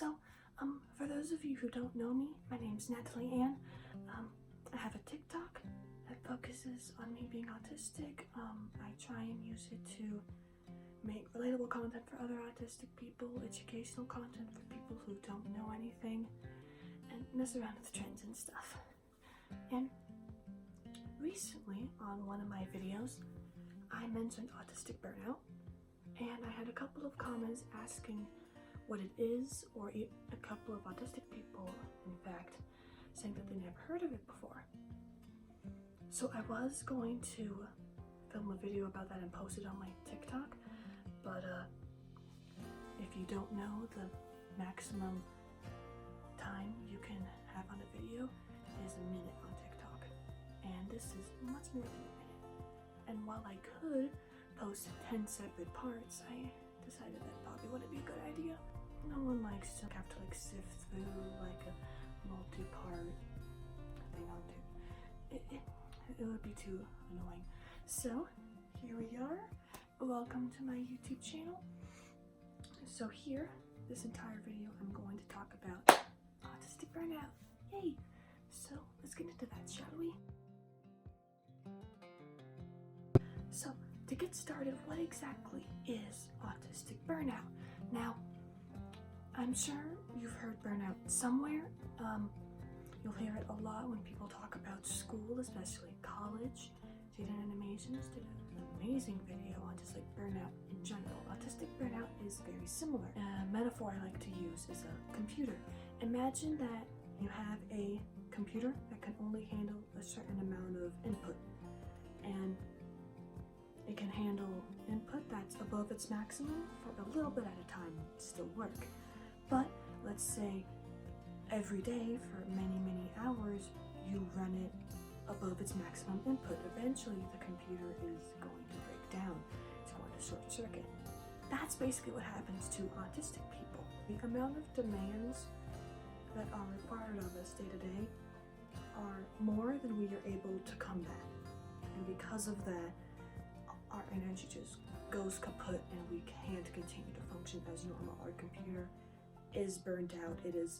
So, for those of you who don't know me, my name's Natalie Ann. I have a TikTok that focuses on me being autistic. I try and use it to make relatable content for other autistic people, educational content for people who don't know anything, and mess around with trends and stuff. And recently, on one of my videos, I mentioned autistic burnout, and I had a couple of comments asking what it is, or a couple of autistic people, in fact, saying that they never heard of it before. So I was going to film a video about that and post it on my TikTok, but if you don't know, the maximum time you can have on a video is a minute on TikTok, and this is much more than a minute. And while I could post 10 separate parts, I decided that probably wouldn't be a good idea. No one likes to have to sift through a multi-part thing onto it would be too annoying. So here we are. Welcome to my YouTube channel. So here, this entire video, I'm going to talk about autistic burnout. Yay! So let's get into that, shall we? So to get started, what exactly is autistic burnout? Now, I'm sure you've heard burnout somewhere. You'll hear it a lot when people talk about school, especially college. Jaden Animations did an amazing video on just burnout in general. Autistic burnout is very similar. A metaphor I like to use is a computer. Imagine that you have a computer that can only handle a certain amount of input, and it can handle input that's above its maximum for a little bit at a time and still work. But let's say every day for many hours you run it above its maximum input. Eventually the computer is going to break down. It's going to short circuit. That's basically what happens to autistic people. The amount of demands that are required of us day to day are more than we are able to combat. And because of that, our energy just goes kaput and we can't continue to function as normal. Our computer is burnt out. It is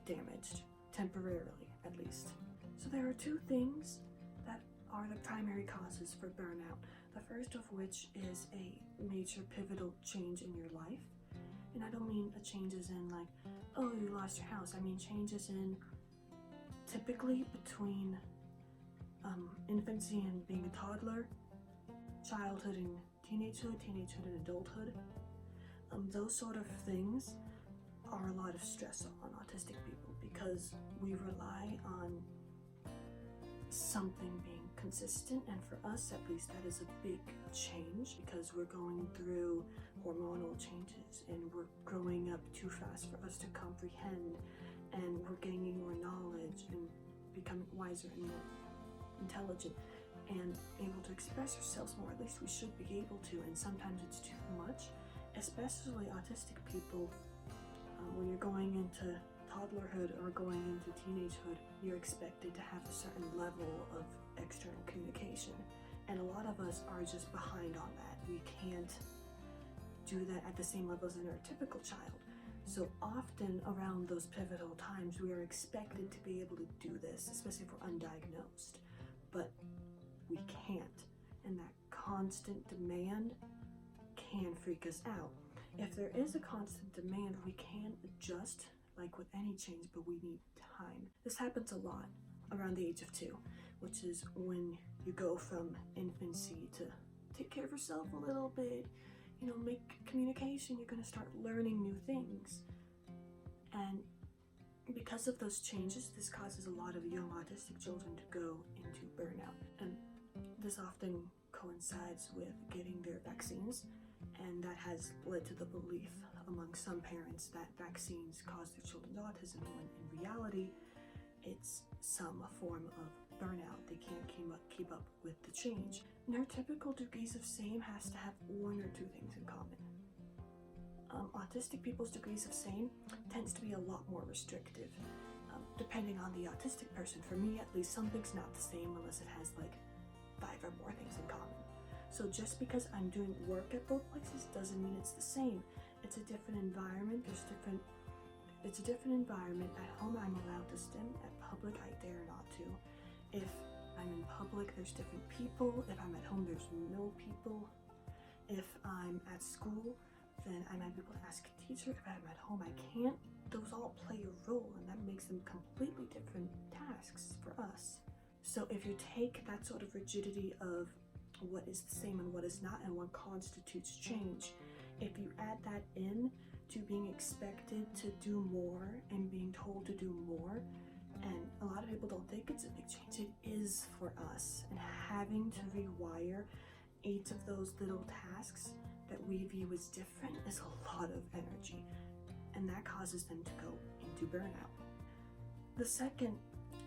damaged, temporarily at least. So there are two things that are the primary causes for burnout. The first of which is a major pivotal change in your life. And I don't mean a changes in oh, you lost your house. I mean changes in typically between infancy and being a toddler, childhood and teenagehood and adulthood. Those sort of things are a lot of stress on autistic people because we rely on something being consistent, and for us at least that is a big change because we're going through hormonal changes and we're growing up too fast for us to comprehend, and we're gaining more knowledge and becoming wiser and more intelligent and able to express ourselves more. At least we should be able to, and sometimes it's too much, especially autistic people. When you're going into toddlerhood or going into teenagehood, you're expected to have a certain level of external communication, and a lot of us are just behind on that. We can't do that at the same level as a neurotypical child. So often around those pivotal times, we are expected to be able to do this, especially if we're undiagnosed, but we can't, and that constant demand can freak us out. If there is a constant demand, we can adjust like with any change, but we need time. This happens a lot around the age of 2, which is when you go from infancy to take care of yourself a little bit, make communication. You're going to start learning new things, and because of those changes, this causes a lot of young autistic children to go into burnout, and this often coincides with getting their vaccines. And that has led to the belief among some parents that vaccines cause their children's autism, when in reality, it's some form of burnout. They can't keep up with the change. Neurotypical degrees of same has to have one or two things in common. Autistic people's degrees of same tends to be a lot more restrictive, depending on the autistic person. For me, at least, something's not the same unless it has 5 or more things in common. So just because I'm doing work at both places doesn't mean it's the same. it's a different environment. It's a different environment. At home, I'm allowed to stim. At public, I dare not to. If I'm in public, there's different people. If I'm at home, there's no people. If I'm at school, then I might be able to ask a teacher. If I'm at home, I can't. Those all play a role, and that makes them completely different tasks for us. So if you take that sort of rigidity of what is the same and what is not, and what constitutes change, if you add that in to being expected to do more and being told to do more, and a lot of people don't think it's a big change, it is for us. And having to rewire each of those little tasks that we view as different is a lot of energy, and that causes them to go into burnout. The second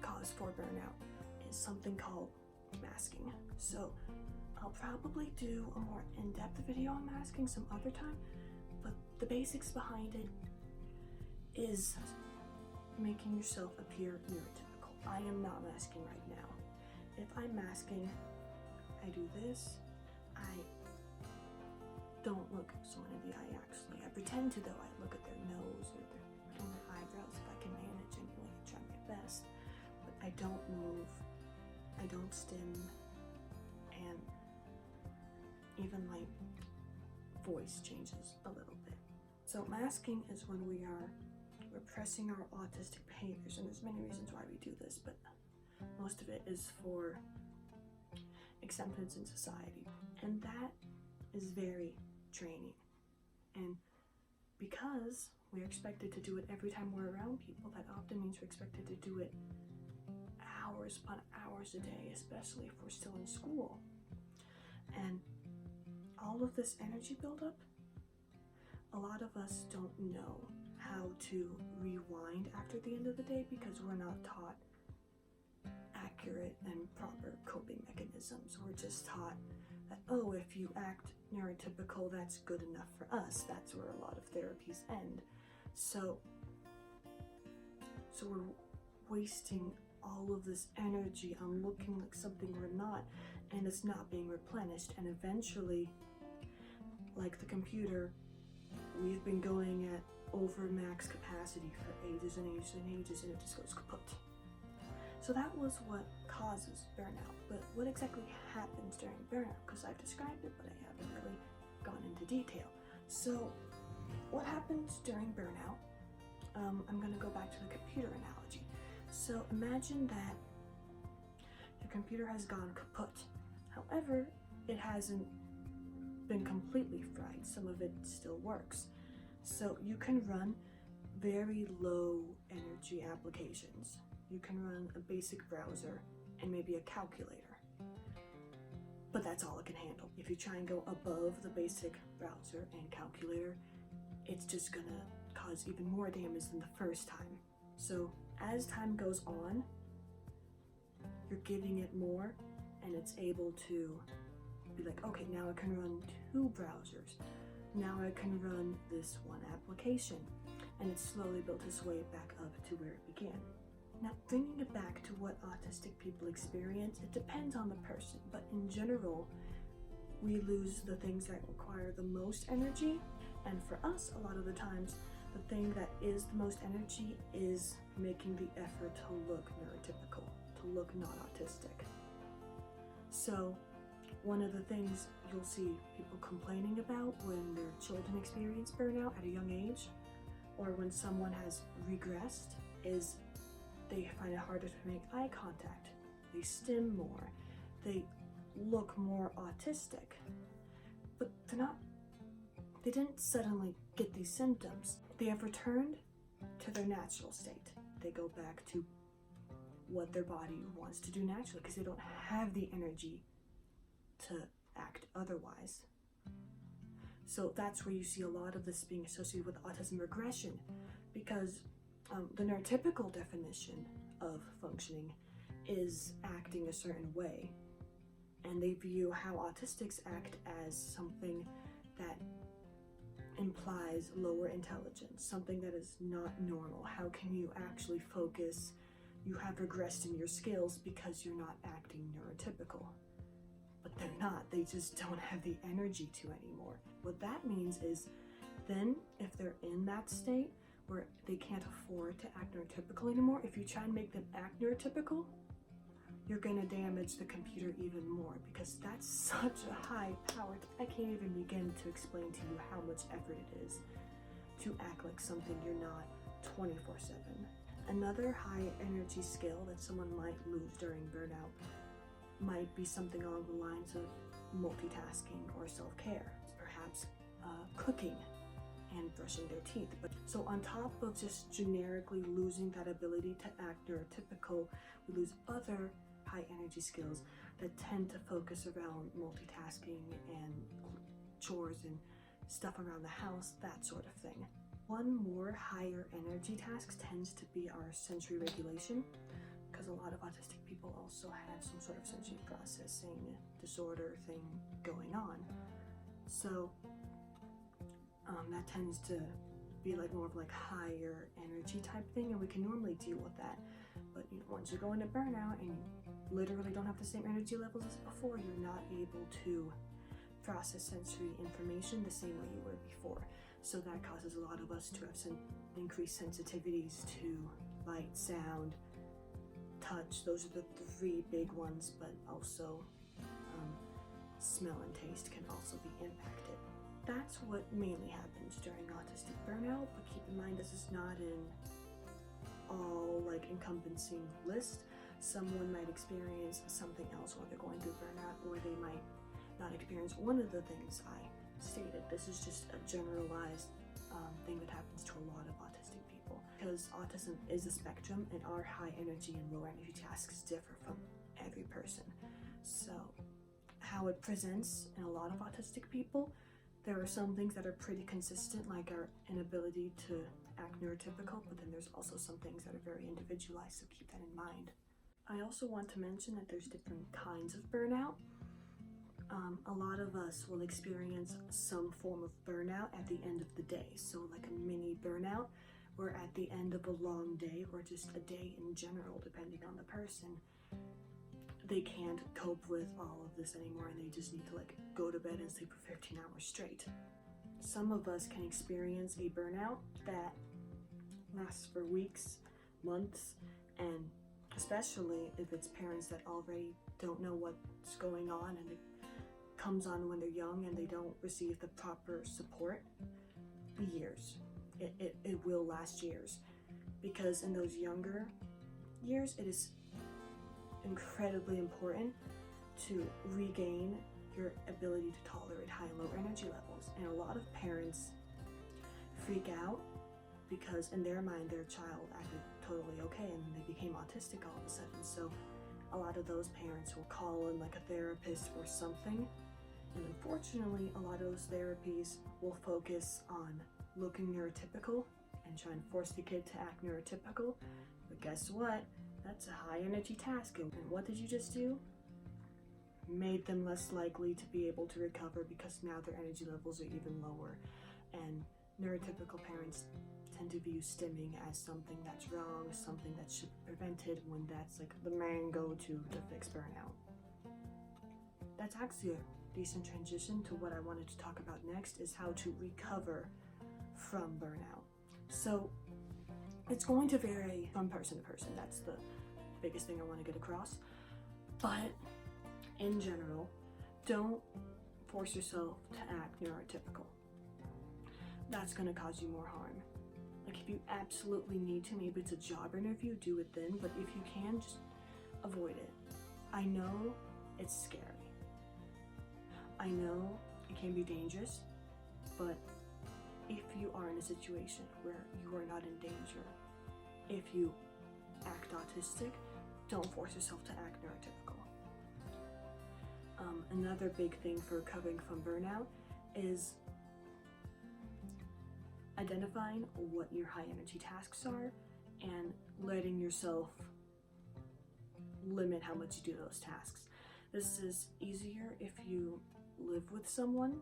cause for burnout is something called masking. So I'll probably do a more in-depth video on masking some other time, but the basics behind it is making yourself appear neurotypical. I am not masking right now. If I'm masking, I do this. I don't look someone in the eye actually. I pretend to, though. I look at their nose or their eyebrows if I can manage anyway. I try my best. But I don't move. I don't stim. And even my voice changes a little bit. So masking is when we are repressing our autistic behaviors, and there's many reasons why we do this, but most of it is for acceptance in society, and that is very draining. And because we're expected to do it every time we're around people, that often means we're expected to do it hours upon hours a day, especially if we're still in school. And all of this energy buildup, a lot of us don't know how to rewind after the end of the day because we're not taught accurate and proper coping mechanisms. We're just taught that, oh, if you act neurotypical, that's good enough for us. That's where a lot of therapies end. So we're wasting all of this energy on looking like something we're not, and it's not being replenished. And eventually, like the computer, we've been going at over max capacity for ages and ages and ages, and it just goes kaput. So that was what causes burnout. But what exactly happens during burnout? Because I've described it, but I haven't really gone into detail. So what happens during burnout? I'm going to go back to the computer analogy. So imagine that your computer has gone kaput. However, it hasn't been completely fried. Some of it still works. So you can run very low energy applications. You can run a basic browser and maybe a calculator, but that's all it can handle. If you try and go above the basic browser and calculator, it's just gonna cause even more damage than the first time. So as time goes on, you're giving it more, and it's able to be like, okay, now I can run 2 browsers. Now I can run this one application, and it's slowly built its way back up to where it began. Now, bringing it back to what autistic people experience, it depends on the person, but in general, we lose the things that require the most energy, and for us, a lot of the times, the thing that is the most energy is making the effort to look neurotypical, to look not autistic. So, one of the things you'll see people complaining about when their children experience burnout at a young age, or when someone has regressed, is they find it harder to make eye contact, they stim more, they look more autistic, but they didn't suddenly get these symptoms. They have returned to their natural state. They go back to what their body wants to do naturally because they don't have the energy to act otherwise. So that's where you see a lot of this being associated with autism regression, because the neurotypical definition of functioning is acting a certain way, and they view how autistics act as something that implies lower intelligence, something that is not normal. How can you actually focus? You have regressed in your skills because you're not acting neurotypical. But they're not, they just don't have the energy to anymore. What that means is then if they're in that state where they can't afford to act neurotypical anymore, if you try and make them act neurotypical, you're going to damage the computer even more, because that's such a high power. I can't even begin to explain to you how much effort it is to act like something you're not 24/7. Another high energy skill that someone might lose during burnout might be something along the lines of multitasking or self-care, perhaps cooking and brushing their teeth. But so on top of just generically losing that ability to act neurotypical, we lose other high energy skills that tend to focus around multitasking and chores and stuff around the house, that sort of thing. One more higher energy task tends to be our sensory regulation, because a lot of autistic people also have some sort of sensory processing disorder thing going on. So that tends to be like more of like higher energy type thing, and we can normally deal with that. But once you go into burnout and you literally don't have the same energy levels as before, you're not able to process sensory information the same way you were before. So that causes a lot of us to have some increased sensitivities to light, sound, touch. Those are the three big ones, but also smell and taste can also be impacted. That's what mainly happens during autistic burnout, but keep in mind this is not an all like encompassing list. Someone might experience something else while they're going through burnout, or they might not experience one of the things I stated. This is just a generalized thing that happens to a lot of autistic people, because autism is a spectrum and our high energy and low energy tasks differ from every person. So how it presents in a lot of autistic people, there are some things that are pretty consistent, like our inability to act neurotypical, but then there's also some things that are very individualized, so keep that in mind. I also want to mention that there's different kinds of burnout. A lot of us will experience some form of burnout at the end of the day, so like a mini burnout, where at the end of a long day, or just a day in general, depending on the person, they can't cope with all of this anymore and they just need to like go to bed and sleep for 15 hours straight. Some of us can experience a burnout that lasts for weeks, months, and especially if it's parents that already don't know what's going on and it comes on when they're young and they don't receive the proper support, years. It will last years, because in those younger years it is incredibly important to regain your ability to tolerate high and low energy levels. And a lot of parents freak out because in their mind their child acted totally okay and they became autistic all of a sudden. So a lot of those parents will call in like a therapist or something, and unfortunately a lot of those therapies will focus on looking neurotypical and try and force the kid to act neurotypical. But guess what? That's a high energy task, and what did you just do? Made them less likely to be able to recover, because now their energy levels are even lower. And neurotypical parents tend to view stimming as something that's wrong, something that should be prevented, when that's like the main go-to to fix burnout. That's actually a decent transition to what I wanted to talk about next, is how to recover from burnout. So it's going to vary from person to person. That's the biggest thing I want to get across. But in general, don't force yourself to act neurotypical. That's going to cause you more harm. Like if you absolutely need to, maybe it's a job interview, do it then. But if you can, just avoid it. I know it's scary. I know it can be dangerous, but if you are in a situation where you are not in danger, if you act autistic, don't force yourself to act neurotypical. Another big thing for recovering from burnout is identifying what your high energy tasks are and letting yourself limit how much you do those tasks. This is easier if you live with someone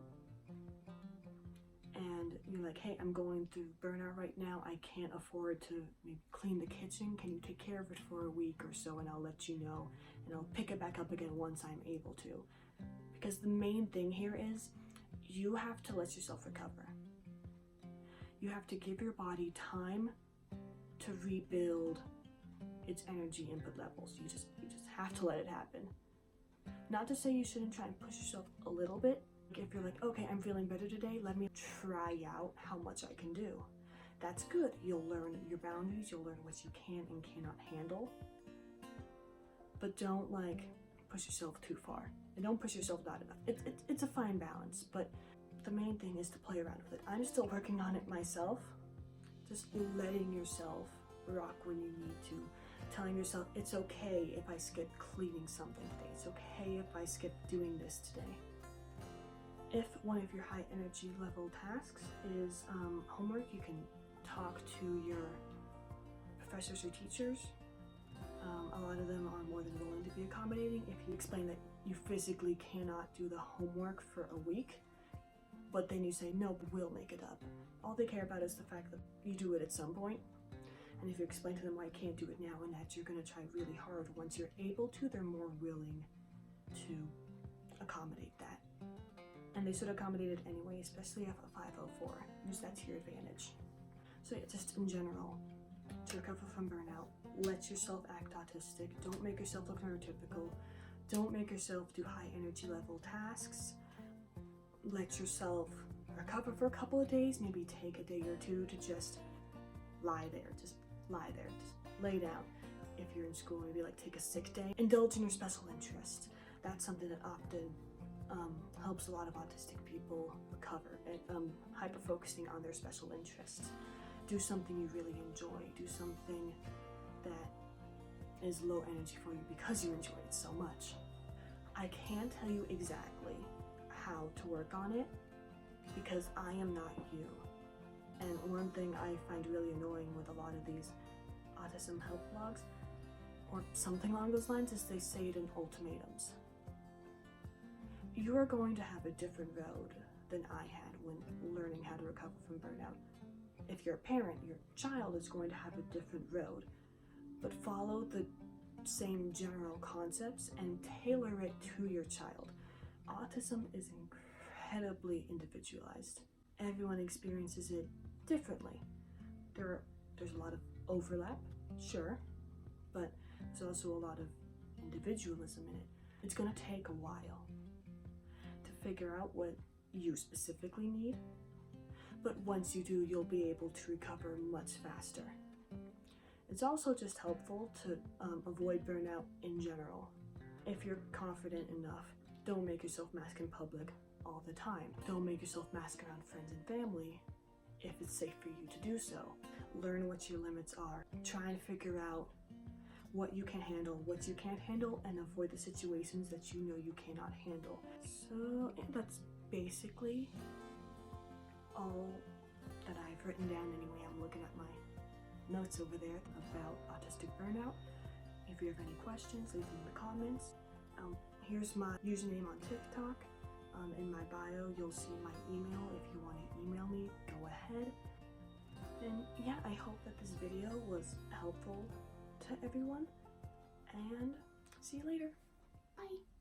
and you're like, hey, I'm going through burnout right now. I can't afford to maybe clean the kitchen. Can you take care of it for a week or so, and I'll let you know, and I'll pick it back up again once I'm able to. Because the main thing here is you have to let yourself recover. You have to give your body time to rebuild its energy input levels. You just have to let it happen. Not to say you shouldn't try and push yourself a little bit. If you're like, okay, I'm feeling better today, let me try out how much I can do. That's good. You'll learn your boundaries, you'll learn what you can and cannot handle. But don't push yourself too far. And don't push yourself not enough. It's a fine balance, but the main thing is to play around with it. I'm still working on it myself. Just letting yourself rock when you need to. Telling yourself it's okay if I skip cleaning something today. It's okay if I skip doing this today. If one of your high energy level tasks is homework, you can talk to your professors or teachers. A lot of them are more than willing to be accommodating. If you explain that you physically cannot do the homework for a week, but then you say, no, we'll make it up. All they care about is the fact that you do it at some point. And if you explain to them why you can't do it now and that you're going to try really hard once you're able to, they're more willing to accommodate that. And they should accommodate it anyway, especially if a 504. Use that to your advantage. So yeah, just in general, to recover from burnout, let yourself act autistic. Don't make yourself look neurotypical. Don't make yourself do high energy level tasks. Let yourself recover for a couple of days, maybe take a day or two to just lie there, just lay down. If you're in school, maybe take a sick day. Indulge in your special interest. That's something that often helps a lot of autistic people recover, and hyper-focusing on their special interests. Do something you really enjoy. Do something that is low energy for you because you enjoy it so much. I can't tell you exactly how to work on it because I am not you. And one thing I find really annoying with a lot of these autism help blogs, or something along those lines, is they say it in ultimatums. You are going to have a different road than I had when learning how to recover from burnout. If you're a parent, your child is going to have a different road, but follow the same general concepts and tailor it to your child. Autism is incredibly individualized. Everyone experiences it differently. There's a lot of overlap, sure, but there's also a lot of individualism in it. It's going to take a while to figure out what you specifically need, but once you do, you'll be able to recover much faster. It's also just helpful to avoid burnout in general. If you're confident enough, don't make yourself mask in public all the time. Don't make yourself mask around friends and family if it's safe for you to do so. Learn what your limits are. Try and figure out what you can handle, what you can't handle, and avoid the situations that you know you cannot handle. So that's basically all that I've written down anyway. I'm looking at my notes over there about autistic burnout. If you have any questions, leave them in the comments. Here's my username on TikTok. In my bio, you'll see my email. If you want to email me, go ahead. And yeah, I hope that this video was helpful to everyone. And see you later. Bye.